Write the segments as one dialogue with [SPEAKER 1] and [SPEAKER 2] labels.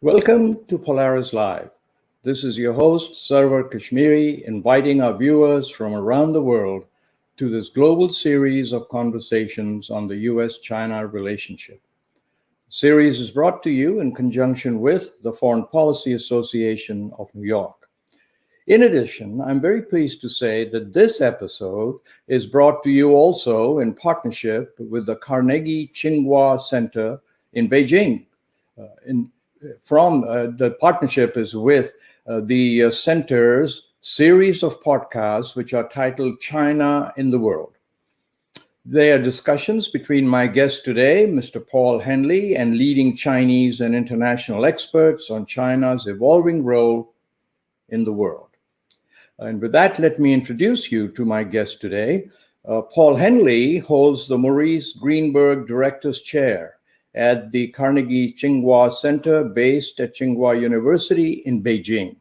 [SPEAKER 1] Welcome to Polaris-Live. This is your host, Sarwar Kashmeri, inviting our viewers from around the world to this global series of conversations on the U.S.-China relationship. The series is brought to you in conjunction with the Foreign Policy Association of New York. In addition, I'm very pleased to say that this episode is brought to you also in partnership with the Carnegie Tsinghua Center in Beijing. The partnership is with the center's series of podcasts, which are titled China in the World. They are discussions between my guest today, Mr. Paul Haenle, and leading Chinese and international experts on China's evolving role in the world. And with that, let me introduce you to my guest today. Paul Haenle holds the Maurice Greenberg Director's Chair at the Carnegie Tsinghua Center based at Tsinghua University in Beijing.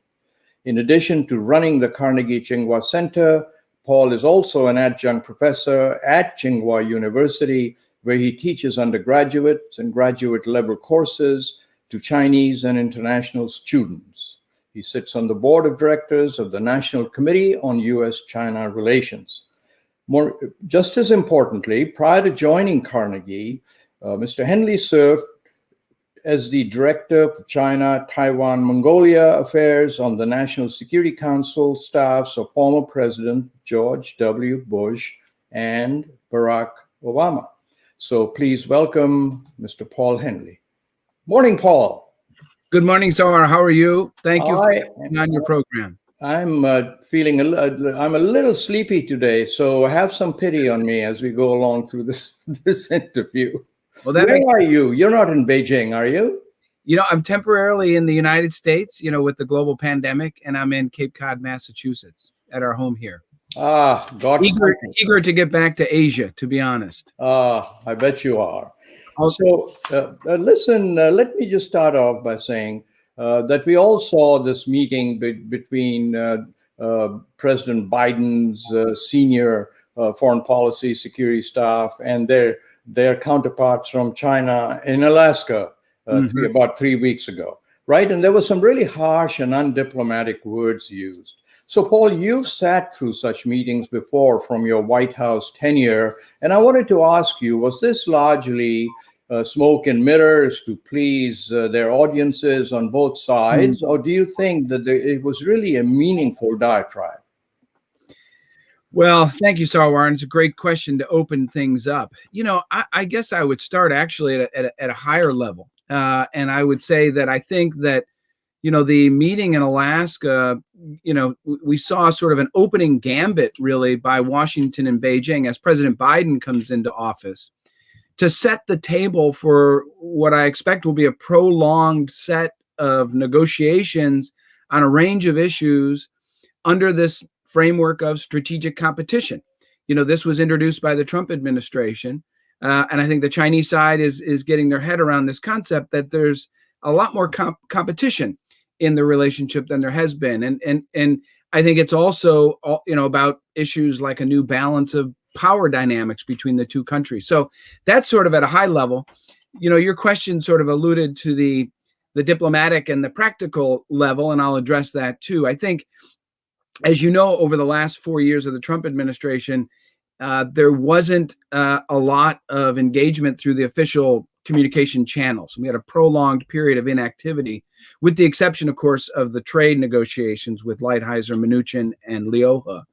[SPEAKER 1] In addition to running the Carnegie Tsinghua Center, Paul is also an adjunct professor at Tsinghua University, where he teaches undergraduate and graduate level courses to Chinese and international students. He sits on the board of directors of the National Committee on U.S.-China Relations. Just as importantly, prior to joining Carnegie, Mr. Haenle served as the director for China, Taiwan, Mongolia Affairs on the National Security Council staffs of former President George W. Bush and Barack Obama. So please welcome Mr. Paul Haenle. Morning, Paul.
[SPEAKER 2] Good morning, Sarwar. How are you? Thank you for being on your program.
[SPEAKER 1] I'm feeling I'm a little sleepy today, so have some pity on me as we go along through this interview. Well, where are you? You're not in Beijing, are you?
[SPEAKER 2] I'm temporarily in the United States, with the global pandemic, and I'm in Cape Cod, Massachusetts, at our home here.
[SPEAKER 1] God's
[SPEAKER 2] eager to get back to Asia, to be honest.
[SPEAKER 1] I bet you are. So, listen, let me just start off by saying that we all saw this meeting between President Biden's senior foreign policy security staff and their counterparts from China in Alaska about 3 weeks ago, right? And there were some really harsh and undiplomatic words used. So, Paul, you've sat through such meetings before from your White House tenure, and I wanted to ask you, was this largely smoke and mirrors to please their audiences on both sides, or do you think that it was really a meaningful diatribe?
[SPEAKER 2] Well, thank you, Sarwar. It's a great question to open things up. I guess I would start actually at a higher level. And I would say that I think that, the meeting in Alaska, we saw sort of an opening gambit really by Washington and Beijing as President Biden comes into office to set the table for what I expect will be a prolonged set of negotiations on a range of issues under this framework of strategic competition. This was introduced by the Trump administration. And I think the Chinese side is getting their head around this concept that there's a lot more competition in the relationship than there has been. And I think it's also, about issues like a new balance of power dynamics between the two countries. So that's sort of at a high level. Your question sort of alluded to the diplomatic and the practical level, and I'll address that too. I think, as you know, over the last 4 years of the Trump administration, there wasn't a lot of engagement through the official communication channels. We had a prolonged period of inactivity, with the exception, of course, of the trade negotiations with Lighthizer, Mnuchin, and Rioja.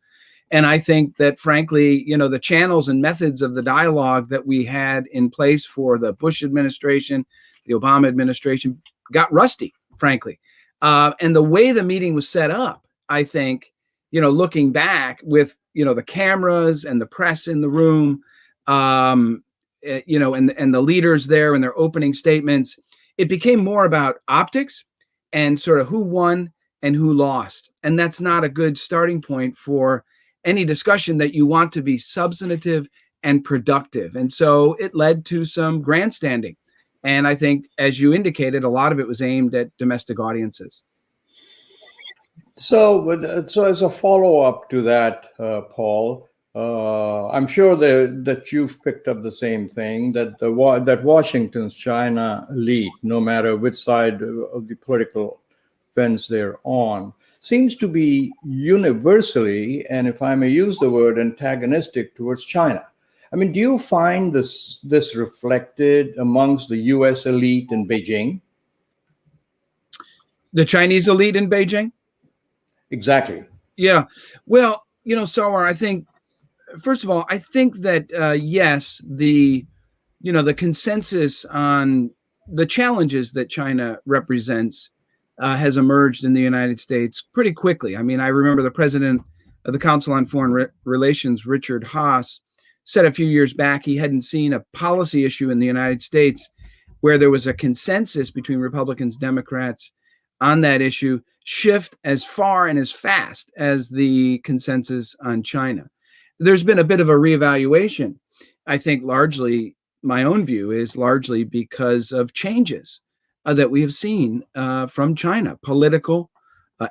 [SPEAKER 2] And I think that, frankly, the channels and methods of the dialogue that we had in place for the Bush administration, the Obama administration, got rusty, frankly. And the way the meeting was set up, I think, looking back with, the cameras and the press in the room, and the leaders there and their opening statements, it became more about optics and sort of who won and who lost. And that's not a good starting point for any discussion that you want to be substantive and productive. And so it led to some grandstanding. And I think, as you indicated, a lot of it was aimed at domestic audiences.
[SPEAKER 1] So as a follow-up to that, Paul, I'm sure that you've picked up the same thing, that that Washington's China elite, no matter which side of the political fence they're on, seems to be universally, and if I may use the word, antagonistic towards China. I mean, do you find this reflected amongst the U.S. elite in Beijing?
[SPEAKER 2] The Chinese elite in Beijing?
[SPEAKER 1] Exactly.
[SPEAKER 2] Yeah. Well, Sarwar, I think, first of all, I think that, yes, the consensus on the challenges that China represents has emerged in the United States pretty quickly. I mean, I remember the president of the Council on Foreign Relations, Richard Haass, said a few years back he hadn't seen a policy issue in the United States where there was a consensus between Republicans, Democrats on that issue shift as far and as fast as the consensus on China. There's been a bit of a reevaluation. I think largely, my own view is largely because of changes that we have seen from China, political,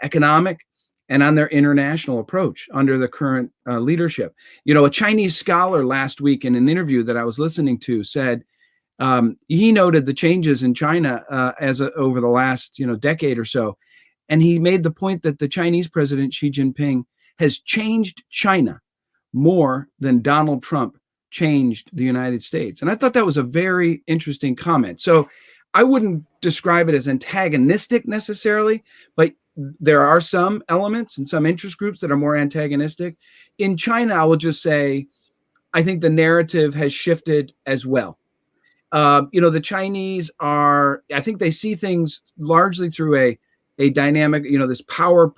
[SPEAKER 2] economic, and on their international approach under the current leadership. A Chinese scholar last week in an interview that I was listening to said he noted the changes in China over the last decade or so, and he made the point that the Chinese president Xi Jinping has changed China more than Donald Trump changed the United States. And I thought that was a very interesting comment. So I wouldn't describe it as antagonistic necessarily, but there are some elements and some interest groups that are more antagonistic. In China, I will just say, I think the narrative has shifted as well. The Chinese I think they see things largely through a dynamic, this power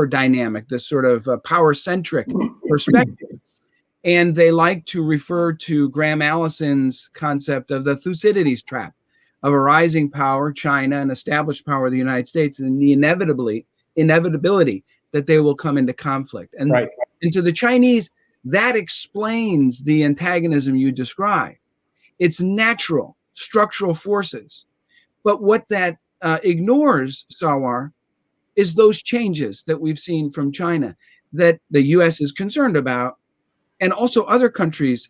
[SPEAKER 2] dynamic, this sort of power-centric perspective. And they like to refer to Graham Allison's concept of the Thucydides trap, of a rising power, China, and established power, the United States, and the inevitability that they will come into conflict. And,
[SPEAKER 1] right.
[SPEAKER 2] And to the Chinese, that explains the antagonism you describe. It's natural, structural forces. But what that ignores, Sarwar, is those changes that we've seen from China that the U.S. is concerned about, and also other countries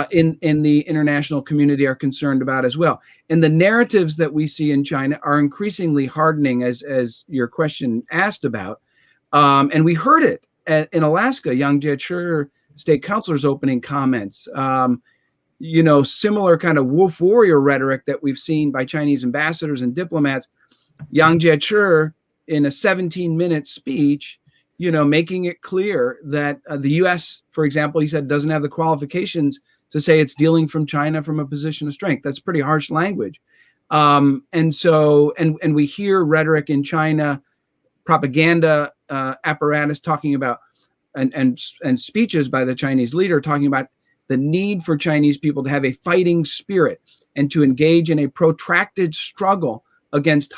[SPEAKER 2] in the international community are concerned about as well. And the narratives that we see in China are increasingly hardening, as your question asked about. And we heard it in Alaska, Yang Jiechi, state councilor's opening comments. Similar kind of wolf warrior rhetoric that we've seen by Chinese ambassadors and diplomats. Yang Jiechi, in a 17-minute speech, making it clear that the U.S., for example, he said, doesn't have the qualifications to say it's dealing from China from a position of strength. That's pretty harsh language. And we hear rhetoric in China, propaganda apparatus talking about, and speeches by the Chinese leader talking about the need for Chinese people to have a fighting spirit and to engage in a protracted struggle against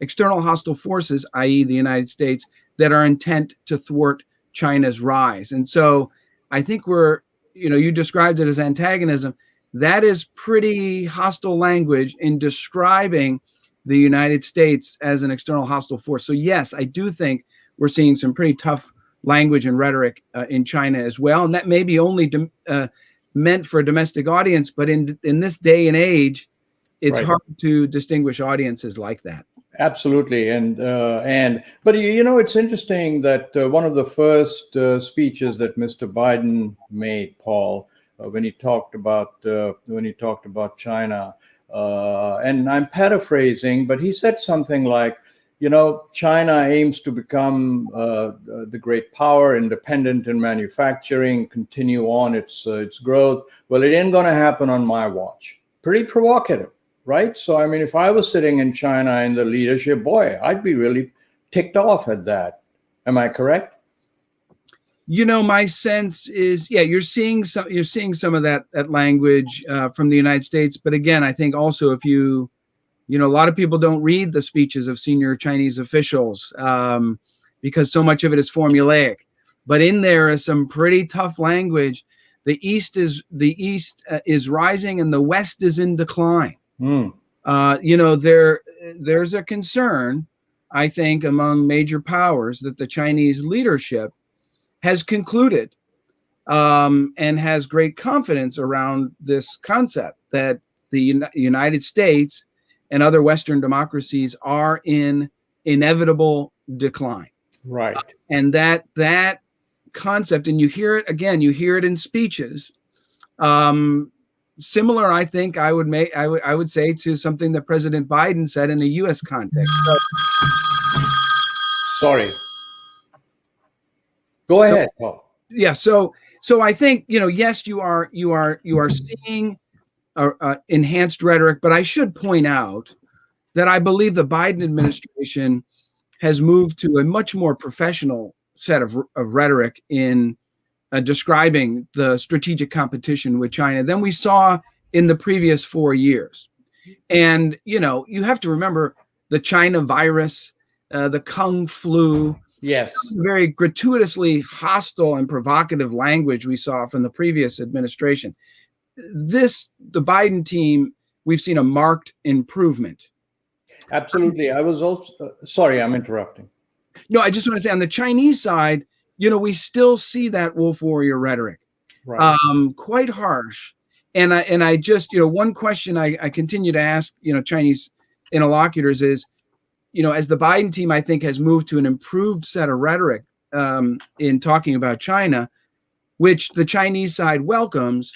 [SPEAKER 2] external hostile forces, i.e. the United States, that are intent to thwart China's rise. And so I think you described it as antagonism. That is pretty hostile language in describing the United States as an external hostile force. So yes, I do think we're seeing some pretty tough language and rhetoric in China as well. And that may be only meant for a domestic audience, but in this day and age, it's
[SPEAKER 1] right.
[SPEAKER 2] hard to distinguish audiences like that.
[SPEAKER 1] Absolutely, but it's interesting that one of the first speeches that Mr. Biden made, Paul, when he talked about China, and I'm paraphrasing, but he said something like, China aims to become the great power, independent in manufacturing, continue on its growth. Well, it ain't going to happen on my watch. Pretty provocative. Right. So, I mean, if I was sitting in China in the leadership, boy, I'd be really ticked off at that. Am I correct?
[SPEAKER 2] My sense is, yeah, you're seeing some of that language from the United States. But again, I think also if a lot of people don't read the speeches of senior Chinese officials because so much of it is formulaic. But in there is some pretty tough language. The East is rising and the West is in decline. There's a concern, I think, among major powers that the Chinese leadership has concluded and has great confidence around this concept that the United States and other Western democracies are in inevitable decline.
[SPEAKER 1] Right.
[SPEAKER 2] And that concept, and you hear it again, you hear it in speeches. Similar, I think I would say to something that President Biden said in a U.S. context.
[SPEAKER 1] Sorry. Go ahead, Paul.
[SPEAKER 2] Yeah. So I think, yes, you are seeing enhanced rhetoric, but I should point out that I believe the Biden administration has moved to a much more professional set of rhetoric in describing the strategic competition with China than we saw in the previous 4 years. And, you have to remember the China virus, the Kung flu.
[SPEAKER 1] Yes.
[SPEAKER 2] Very gratuitously hostile and provocative language we saw from the previous administration. The Biden team, we've seen a marked improvement.
[SPEAKER 1] Absolutely. I was also, sorry, I'm interrupting.
[SPEAKER 2] No, I just want to say on the Chinese side, we still see that wolf warrior rhetoric,
[SPEAKER 1] right.
[SPEAKER 2] Quite harsh. And I just, one question I continue to ask, Chinese interlocutors is, as the Biden team, I think, has moved to an improved set of rhetoric in talking about China, which the Chinese side welcomes,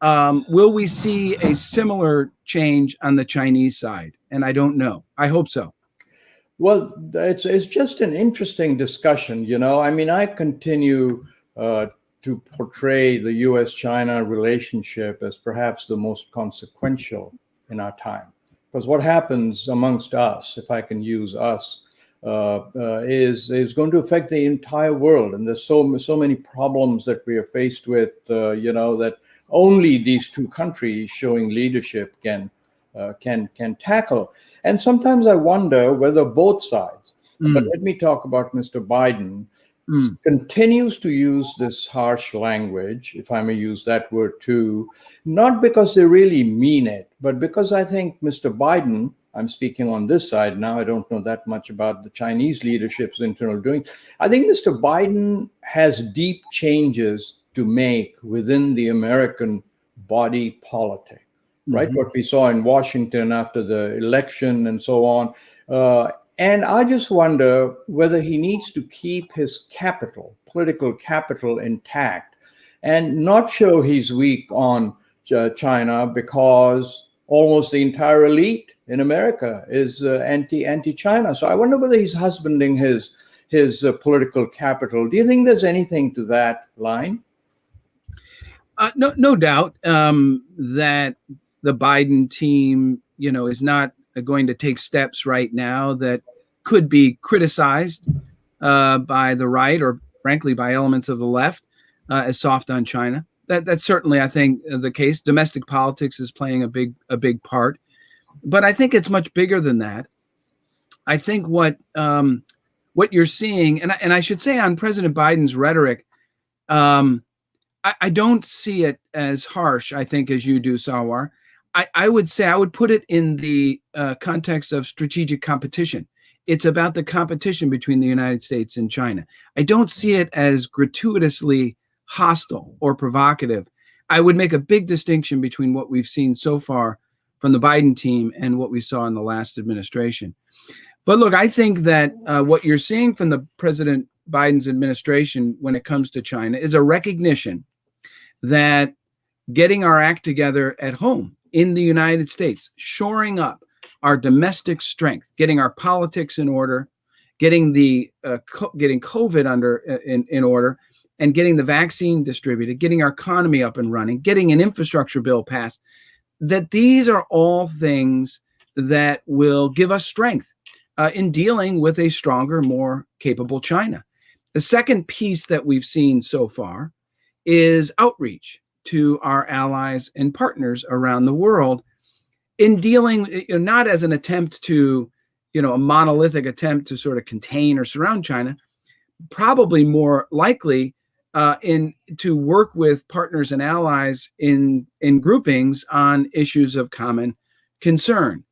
[SPEAKER 2] will we see a similar change on the Chinese side? And I don't know. I hope so.
[SPEAKER 1] Well, it's just an interesting discussion. I mean, I continue to portray the U.S.-China relationship as perhaps the most consequential in our time. Because what happens amongst us, if I can use us, is going to affect the entire world. And there's so many problems that we are faced with, that only these two countries showing leadership can tackle. And sometimes I wonder whether both sides, but let me talk about Mr. Biden, continues to use this harsh language, if I may use that word too, not because they really mean it, but because I think Mr. Biden, I'm speaking on this side now, I don't know that much about the Chinese leadership's internal doing. I think Mr. Biden has deep changes to make within the American body politic, right? What we saw in Washington after the election and so on. And I just wonder whether he needs to keep his political capital intact and not show he's weak on China, because almost the entire elite in America is anti-China. So I wonder whether he's husbanding his political capital. Do you think there's anything to that line?
[SPEAKER 2] No doubt that the Biden team, is not going to take steps right now that could be criticized by the right or frankly by elements of the left as soft on China. That's certainly, I think, the case. Domestic politics is playing a big part, but I think it's much bigger than that. I think what you're seeing, and I should say on President Biden's rhetoric, I don't see it as harsh, I think, as you do, Sarwar. I would say I would put it in the context of strategic competition. It's about the competition between the United States and China. I don't see it as gratuitously hostile or provocative. I would make a big distinction between what we've seen so far from the Biden team and what we saw in the last administration. But look, I think that what you're seeing from the President Biden's administration when it comes to China is a recognition that getting our act together at home in the United States, shoring up our domestic strength, getting our politics in order, getting getting COVID in order, and getting the vaccine distributed, getting our economy up and running, getting an infrastructure bill passed, that these are all things that will give us strength in dealing with a stronger, more capable China. The second piece that we've seen so far is outreach to our allies and partners around the world in dealing, not as an attempt to, a monolithic attempt to sort of contain or surround China, probably more likely to work with partners and allies in groupings on issues of common concern.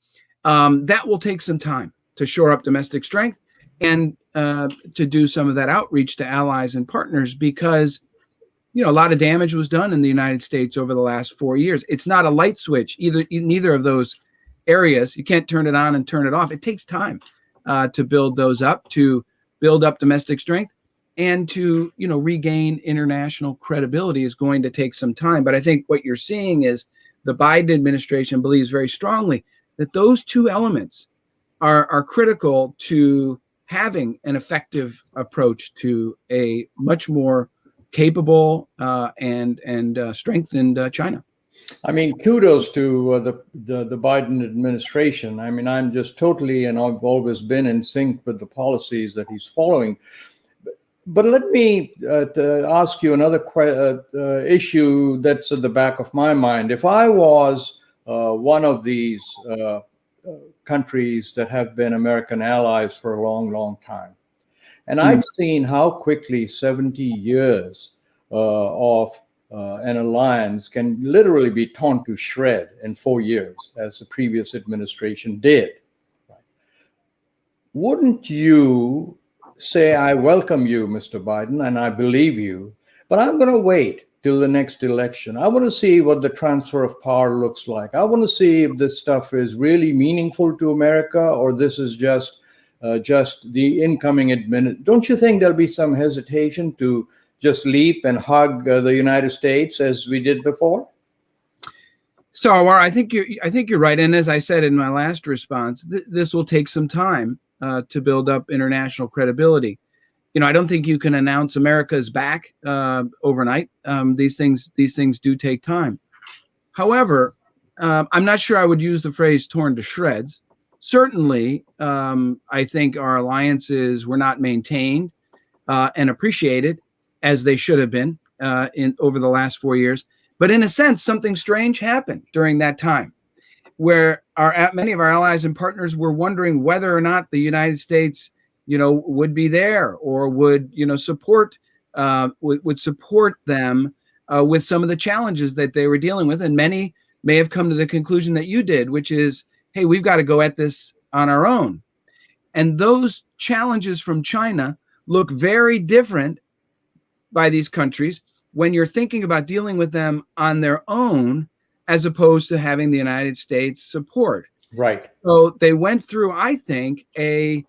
[SPEAKER 2] That will take some time to shore up domestic strength and to do some of that outreach to allies and partners, because a lot of damage was done in the United States over the last 4 years. It's not a light switch, neither of those areas. You can't turn it on and turn it off. It takes time to build those up, to build up domestic strength, and to regain international credibility is going to take some time. But I think what you're seeing is the Biden administration believes very strongly that those two elements are critical to having an effective approach to a much more capable and strengthened China.
[SPEAKER 1] I mean, kudos to the Biden administration. I mean, I'm just totally, and I've always been in sync with the policies that he's following. But let me ask you another issue that's at the back of my mind. If I was one of these countries that have been American allies for a long, long time, and I'd seen how quickly 70 years of an alliance can literally be torn to shred in 4 years, as the previous administration did. Wouldn't you say, I welcome you, Mr. Biden, and I believe you, but I'm going to wait till the next election. I want to see what the transfer of power looks like. I want to see if this stuff is really meaningful to America, or this is just the incoming administration. Don't you think there'll be some hesitation to just leap and hug the United States as we did before?
[SPEAKER 2] Sarwar, I think you're right. And as I said in my last response, this will take some time to build up international credibility. I don't think you can announce America's back overnight. These things do take time. However, I'm not sure I would use the phrase torn to shreds. Certainly, I think our alliances were not maintained and appreciated as they should have been over the last 4 years. But in a sense, something strange happened during that time, where many of our allies and partners were wondering whether or not the United States, would be there or would, support them with some of the challenges that they were dealing with. And many may have come to the conclusion that you did, which is, hey, we've got to go at this on our own. And those challenges from China look very different by these countries when you're thinking about dealing with them on their own, as opposed to having the United States support.
[SPEAKER 1] Right.
[SPEAKER 2] So they went through, I think, a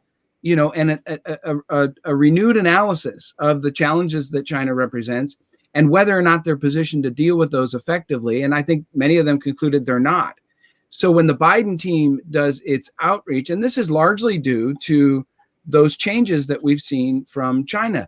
[SPEAKER 2] renewed analysis of the challenges that China represents and whether or not they're positioned to deal with those effectively. And I think many of them concluded they're not. So when the Biden team does its outreach, and this is largely due to those changes that we've seen from China,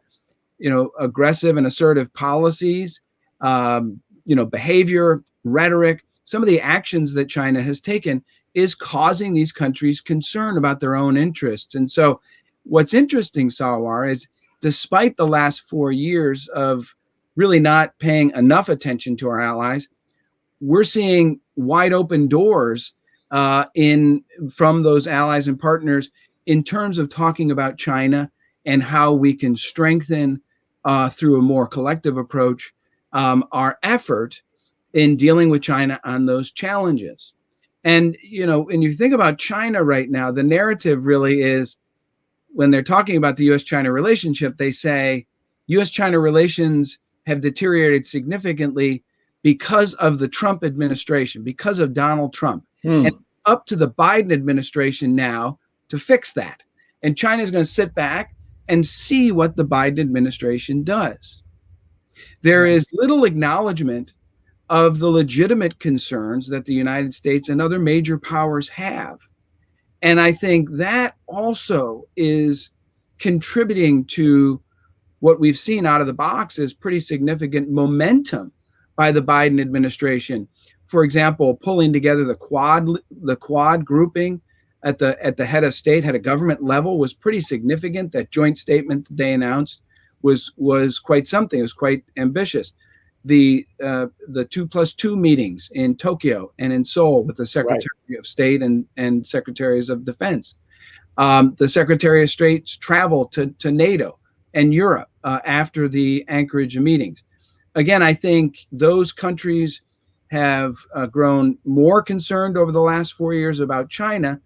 [SPEAKER 2] aggressive and assertive policies, behavior, rhetoric, some of the actions that China has taken is causing these countries concern about their own interests. And so what's interesting, Sarwar, is despite the last 4 years of really not paying enough attention to our allies, we're seeing wide open doors from those allies and partners in terms of talking about China and how we can strengthen through a more collective approach our effort in dealing with China on those challenges. And, when you think about China right now, the narrative really is, when they're talking about the U.S.-China relationship, they say U.S.-China relations have deteriorated significantly because of the Trump administration, because of Donald Trump. And up to the Biden administration now to fix that. And China is going to sit back and see what the Biden administration does. There is little acknowledgement of the legitimate concerns that the United States and other major powers have. And I think that also is contributing to what we've seen out of the box is pretty significant momentum by the Biden administration. For example, pulling together the Quad grouping at the head of government level was pretty significant. That joint statement that they announced was quite something. It was quite ambitious. The 2+2 meetings in Tokyo and in Seoul with the Secretary of State and Secretaries of Defense. The Secretary of State's travel to NATO and Europe after the Anchorage meetings. Again, I think those countries have grown more concerned over the last 4 years about China,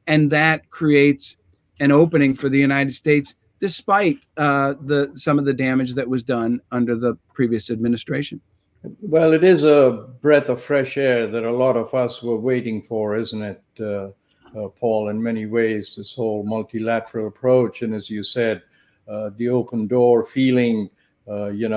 [SPEAKER 2] and that creates an opening for the United States despite some of the damage that was done under the previous administration.
[SPEAKER 1] Well, it is a breath of fresh air that a lot of us were waiting for, isn't it, Paul, in many ways, this whole multilateral approach. And as you said, the open door feeling, and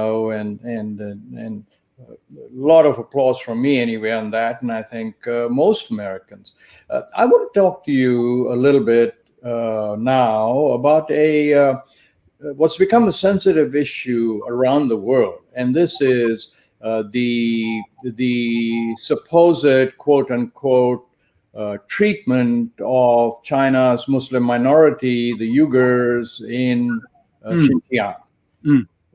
[SPEAKER 1] a lot of applause from me anyway on that. And I think most Americans. I want to talk to you a little bit now about what's become a sensitive issue around the world. And this is the supposed quote unquote treatment of China's Muslim minority, the Uyghurs in Xinjiang.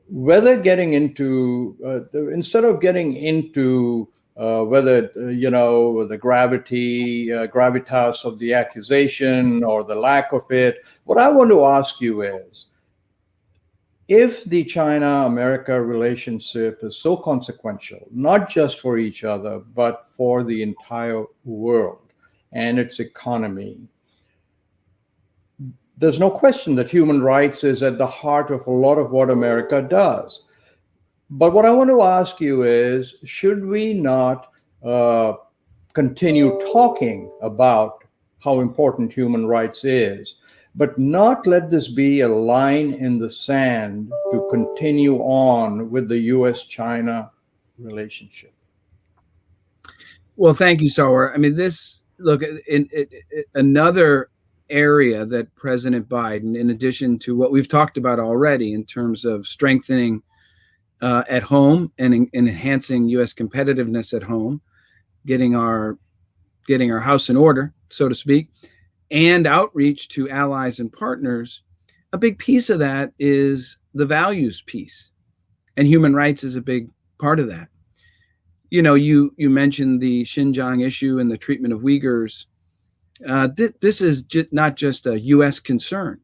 [SPEAKER 1] Whether getting into instead of getting into whether the gravitas of the accusation or the lack of it, what I want to ask you is, if the China-America relationship is so consequential, not just for each other, but for the entire world and its economy, there's no question that human rights is at the heart of a lot of what America does. But what I want to ask you is, should we not continue talking about how important human rights is, but not let this be a line in the sand to continue on with the U.S.-China relationship?
[SPEAKER 2] Well, thank you, Sarwar. I mean, another area that President Biden, in addition to what we've talked about already in terms of strengthening at home and enhancing U.S. competitiveness at home, getting our house in order, so to speak, and outreach to allies and partners, a big piece of that is the values piece. And human rights is a big part of that. You mentioned the Xinjiang issue and the treatment of Uyghurs. This is not just a U.S. concern.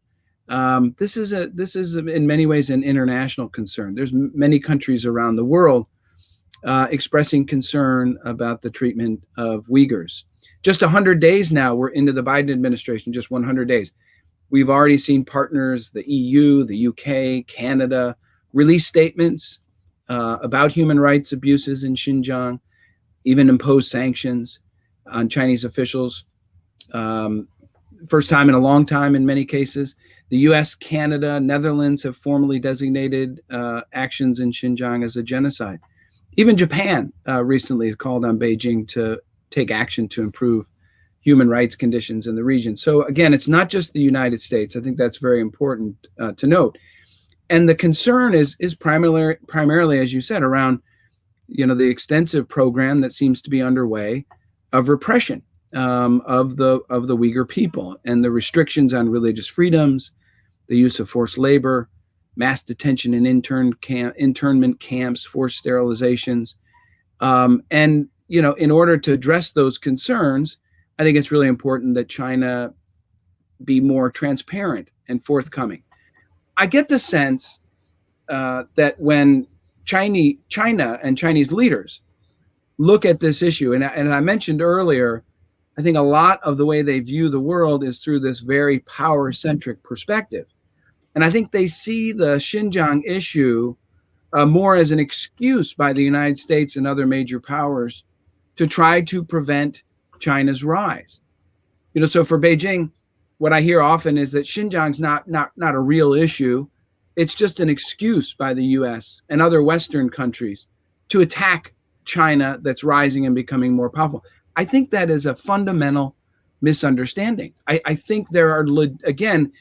[SPEAKER 2] This is in many ways an international concern. There's many countries around the world expressing concern about the treatment of Uyghurs. Just 100 days now, we're into the Biden administration, just 100 days. We've already seen partners, the EU, the UK, Canada, release statements about human rights abuses in Xinjiang, even impose sanctions on Chinese officials. First time in a long time in many cases. The US, Canada, Netherlands have formally designated actions in Xinjiang as a genocide. Even Japan recently has called on Beijing to take action to improve human rights conditions in the region. So again, it's not just the United States. I think that's very important to note. And the concern is primarily, as you said, around the extensive program that seems to be underway of repression of the Uyghur people and the restrictions on religious freedoms, the use of forced labor, mass detention in internment camps, forced sterilizations. In order to address those concerns, I think it's really important that China be more transparent and forthcoming. I get the sense that when China and Chinese leaders look at this issue, and I mentioned earlier, I think a lot of the way they view the world is through this very power-centric perspective. And I think they see the Xinjiang issue more as an excuse by the United States and other major powers to try to prevent China's rise. So for Beijing, what I hear often is that Xinjiang's not a real issue. It's just an excuse by the US and other Western countries to attack China that's rising and becoming more powerful. I think that is a fundamental misunderstanding. I think there are, again,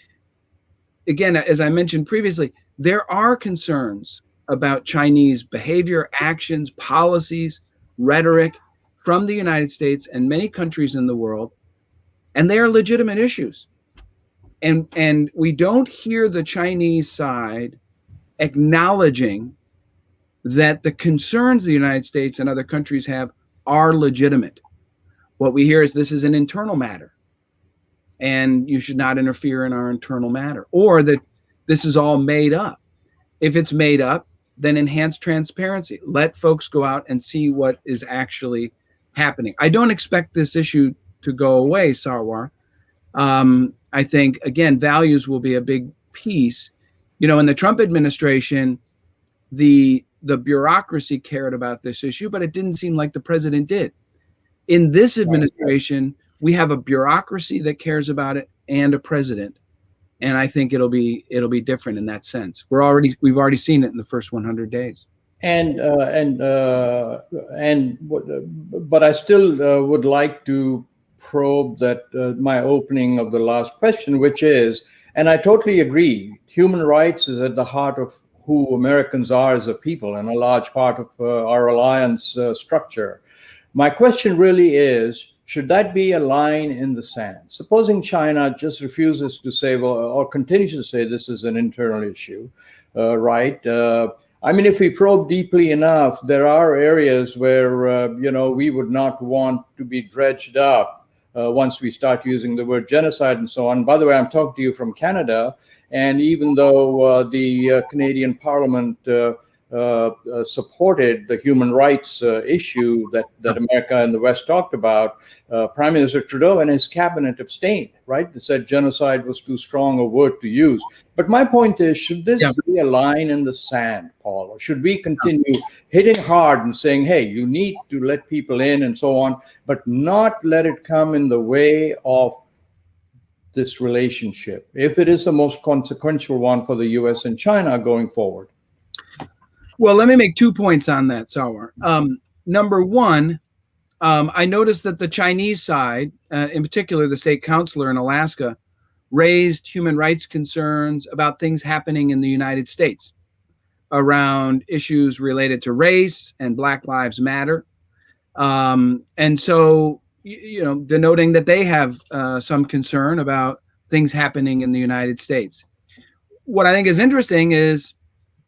[SPEAKER 2] as I mentioned previously, there are concerns about Chinese behavior, actions, policies, rhetoric from the United States and many countries in the world, and they are legitimate issues. And we don't hear the Chinese side acknowledging that the concerns the United States and other countries have are legitimate. What we hear is this is an internal matter, and you should not interfere in our internal matter, or that this is all made up. If it's made up, then enhance transparency. Let folks go out and see what is actually happening. I don't expect this issue to go away, Sarwar. I think, again, values will be a big piece. In the Trump administration, the bureaucracy cared about this issue, but it didn't seem like the president did. In this administration, we have a bureaucracy that cares about it and a president, and I think it'll be different in that sense. We've already seen it in the first 100 days.
[SPEAKER 1] But I still would like to probe that my opening of the last question, which is, and I totally agree, human rights is at the heart of who Americans are as a people and a large part of our alliance structure. My question really is, should that be a line in the sand? Supposing China just refuses to say, or continues to say this is an internal issue, right? If we probe deeply enough, there are areas where, we would not want to be dredged up once we start using the word genocide and so on. By the way, I'm talking to you from Canada, and even though the Canadian Parliament supported the human rights issue that America and the West talked about, Prime Minister Trudeau and his cabinet abstained, right? They said genocide was too strong a word to use. But my point is, should this be a line in the sand, Paul? Or should we continue hitting hard and saying, hey, you need to let people in and so on, but not let it come in the way of this relationship, if it is the most consequential one for the US and China going forward?
[SPEAKER 2] Well, let me make 2 points on that, Sarwar. Number one, I noticed that the Chinese side, in particular the state councilor in Alaska, raised human rights concerns about things happening in the United States around issues related to race and Black Lives Matter. And so, denoting that they have some concern about things happening in the United States. What I think is interesting is,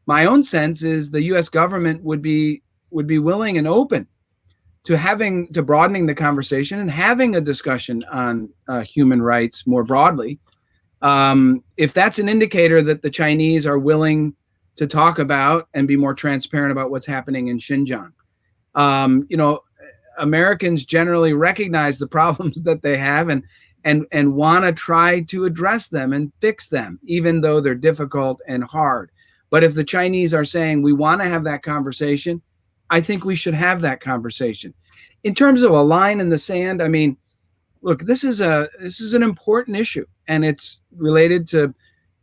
[SPEAKER 2] my own sense is the U.S. government would be willing and open to broadening the conversation and having a discussion on human rights more broadly. If that's an indicator that the Chinese are willing to talk about and be more transparent about what's happening in Xinjiang. Americans generally recognize the problems that they have and want to try to address them and fix them, even though they're difficult and hard. But if the Chinese are saying we want to have that conversation, I think we should have that conversation. In terms of a line in the sand, look, this is an important issue, and it's related to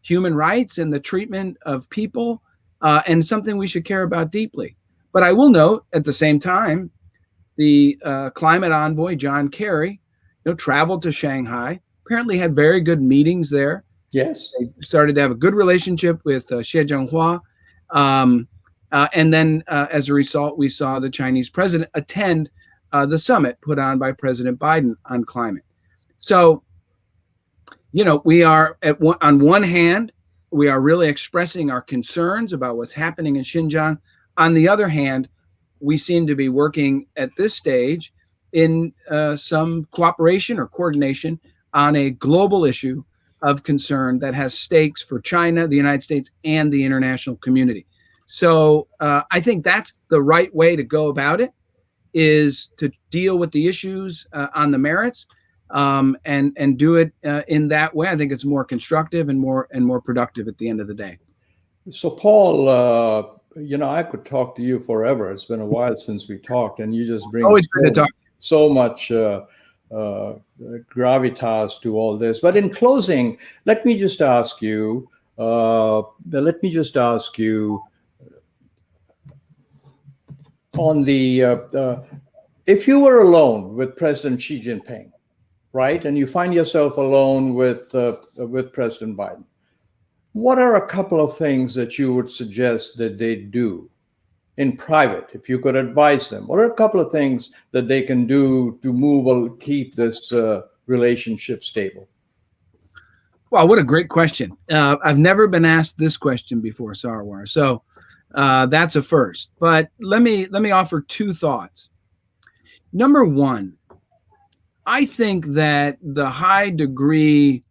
[SPEAKER 2] human rights and the treatment of people, and something we should care about deeply. But I will note at the same time, the climate envoy, John Kerry, traveled to Shanghai, apparently had very good meetings there.
[SPEAKER 1] Yes.
[SPEAKER 2] They started to have a good relationship with Xi Jinping. And then as a result, we saw the Chinese president attend the summit put on by President Biden on climate. So, we are on one hand, we are really expressing our concerns about what's happening in Xinjiang. On the other hand, we seem to be working at this stage in some cooperation or coordination on a global issue of concern that has stakes for China, the United States, and the international community. So I think that's the right way to go about it, is to deal with the issues on the merits and do it in that way. I think it's more constructive and more productive at the end of the day.
[SPEAKER 1] So, Paul, I could talk to you forever. It's been a while since we talked, and you just bring so much gravitas to all this. But in closing, let me just ask you on the if you were alone with President Xi Jinping, right, and you find yourself alone with President Biden, what are a couple of things that you would suggest that they do in private, if you could advise them? What are a couple of things that they can do to move or keep this relationship stable?
[SPEAKER 2] Wow, what a great question. I've never been asked this question before, Sarwar. So that's a first. But let me offer two thoughts. Number one, I think that the high degree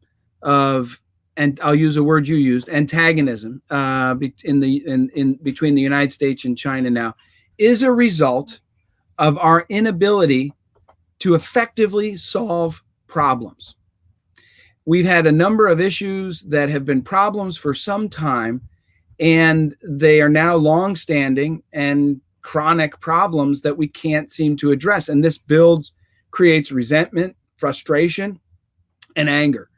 [SPEAKER 2] of, and I'll use a word you used, antagonism between the United States and China now is a result of our inability to effectively solve problems. we've had a number of issues that have been problems for some time, and they are now long-standing and chronic problems that we can't seem to address. And this creates resentment, frustration, and anger.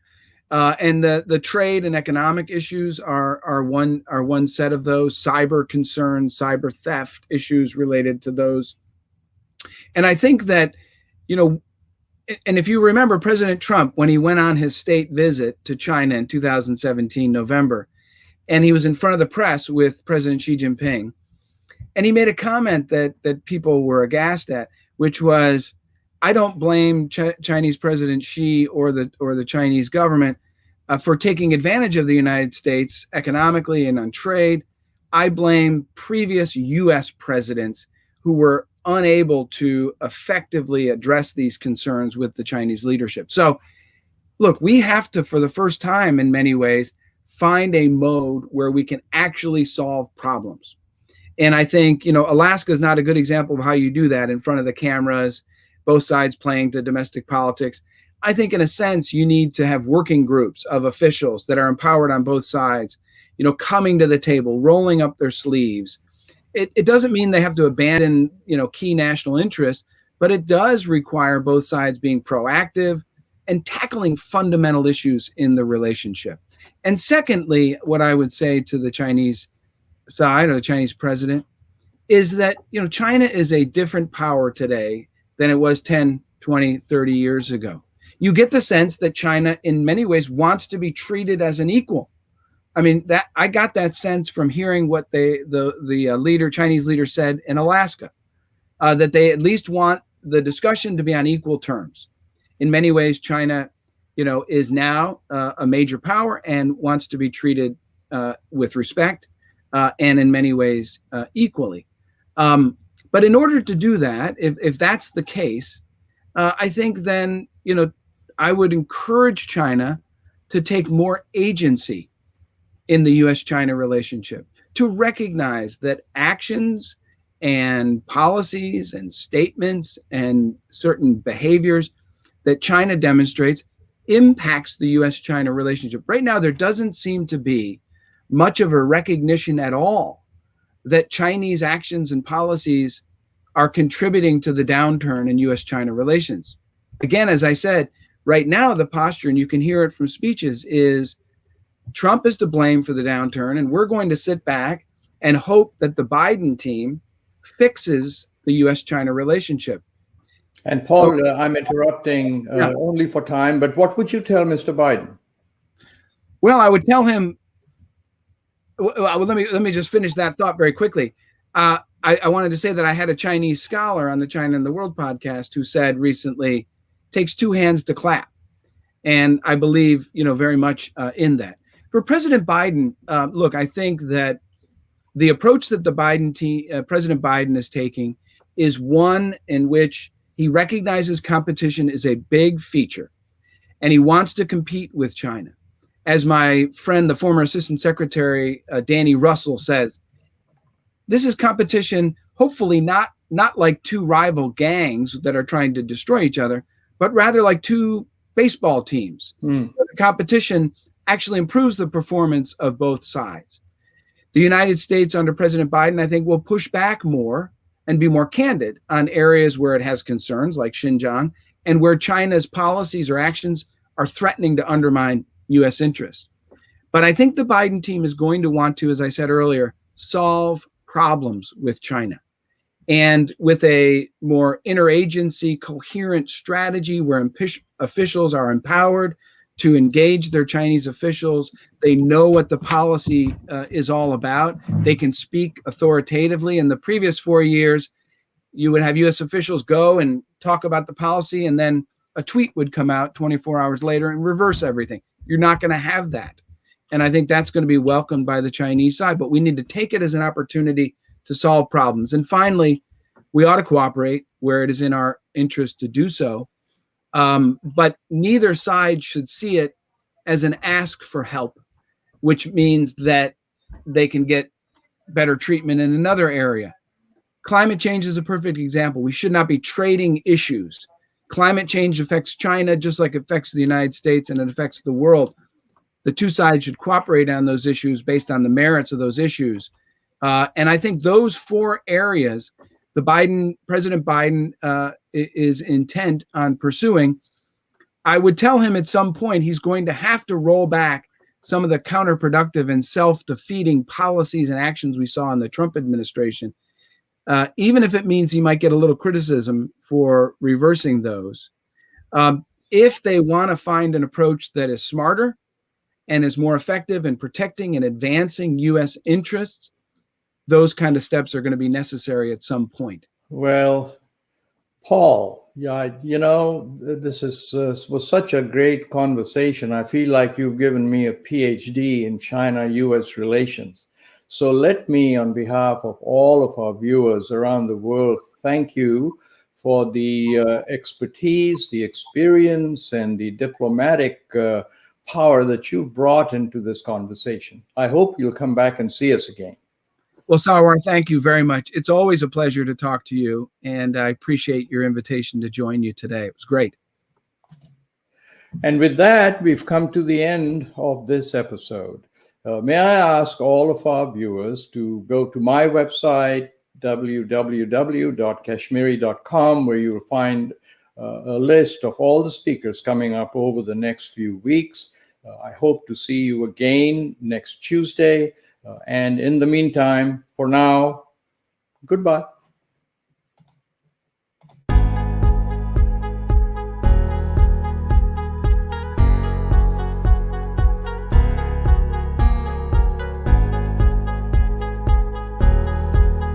[SPEAKER 2] And the trade and economic issues are one set of those. Cyber concerns, cyber theft issues related to those. And I think that, and if you remember President Trump, when he went on his state visit to China in 2017, November, and he was in front of the press with President Xi Jinping, and he made a comment that people were aghast at, which was, I don't blame Chinese President Xi or the Chinese government for taking advantage of the United States economically and on trade. I blame previous U.S. presidents who were unable to effectively address these concerns with the Chinese leadership. So, look, we have to, for the first time in many ways, find a mode where we can actually solve problems. And I think, Alaska is not a good example of how you do that in front of the cameras, both sides playing to domestic politics. I think in a sense, you need to have working groups of officials that are empowered on both sides, coming to the table, rolling up their sleeves. It doesn't mean they have to abandon, key national interests, but it does require both sides being proactive and tackling fundamental issues in the relationship. And secondly, what I would say to the Chinese side or the Chinese president is that, China is a different power today than it was 10, 20, 30 years ago. You get the sense that China in many ways wants to be treated as an equal. I mean, that I got that sense from hearing what the Chinese leader said in Alaska, that they at least want the discussion to be on equal terms. In many ways, China, is now a major power and wants to be treated with respect and in many ways equally. But in order to do that, if that's the case, I think then, I would encourage China to take more agency in the U.S.-China relationship, to recognize that actions and policies and statements and certain behaviors that China demonstrates impacts the U.S.-China relationship. Right now, there doesn't seem to be much of a recognition at all that Chinese actions and policies are contributing to the downturn in U.S.-China relations. Again, as I said, right now, the posture, and you can hear it from speeches, is Trump is to blame for the downturn, and we're going to sit back and hope that the Biden team fixes the U.S.-China relationship.
[SPEAKER 1] And Paul, I'm interrupting only for time, but what would you tell Mr. Biden?
[SPEAKER 2] Well, I would tell him, let me just finish that thought very quickly. I wanted to say that I had a Chinese scholar on the China and the World podcast who said recently, takes two hands to clap. And I believe, very much in that. For President Biden, look, I think that the approach that President Biden is taking is one in which he recognizes competition is a big feature, and he wants to compete with China. As my friend, the former Assistant Secretary, Danny Russell says, this is competition, hopefully not like two rival gangs that are trying to destroy each other, but rather like two baseball teams. The competition actually improves the performance of both sides. The United States under President Biden, I think, will push back more and be more candid on areas where it has concerns like Xinjiang and where China's policies or actions are threatening to undermine U.S. interests. But I think the Biden team is going to want to, as I said earlier, solve problems with China. And with a more interagency, coherent strategy where officials are empowered to engage their Chinese officials, they know what the policy is all about. They can speak authoritatively. In the previous 4 years, you would have U.S. officials go and talk about the policy, and then a tweet would come out 24 hours later and reverse everything. You're not going to have that. And I think that's going to be welcomed by the Chinese side, but we need to take it as an opportunity to solve problems. And finally, we ought to cooperate where it is in our interest to do so. But neither side should see it as an ask for help, which means that they can get better treatment in another area. Climate change is a perfect example. We should not be trading issues climate change affects China just like it affects the United States and it affects the world. The two sides should cooperate on those issues based on the merits of those issues. And I think those four areas, President Biden is intent on pursuing. I would tell him at some point he's going to have to roll back some of the counterproductive and self-defeating policies and actions we saw in the Trump administration, even if it means he might get a little criticism for reversing those. If they want to find an approach that is smarter and is more effective in protecting and advancing U.S. interests, those kind of steps are going to be necessary at some point.
[SPEAKER 1] Well, Paul, yeah, this was such a great conversation. I feel like you've given me a PhD in China-U.S. relations. So let me, on behalf of all of our viewers around the world, thank you for the expertise, the experience, and the diplomatic power that you've brought into this conversation. I hope you'll come back and see us again.
[SPEAKER 2] Well, Sarwar, thank you very much. It's always a pleasure to talk to you, and I appreciate your invitation to join you today. It was great.
[SPEAKER 1] And with that, we've come to the end of this episode. May I ask all of our viewers to go to my website, www.kashmeri.com, where you'll find a list of all the speakers coming up over the next few weeks. I hope to see you again next Tuesday. And in the meantime, for now, goodbye.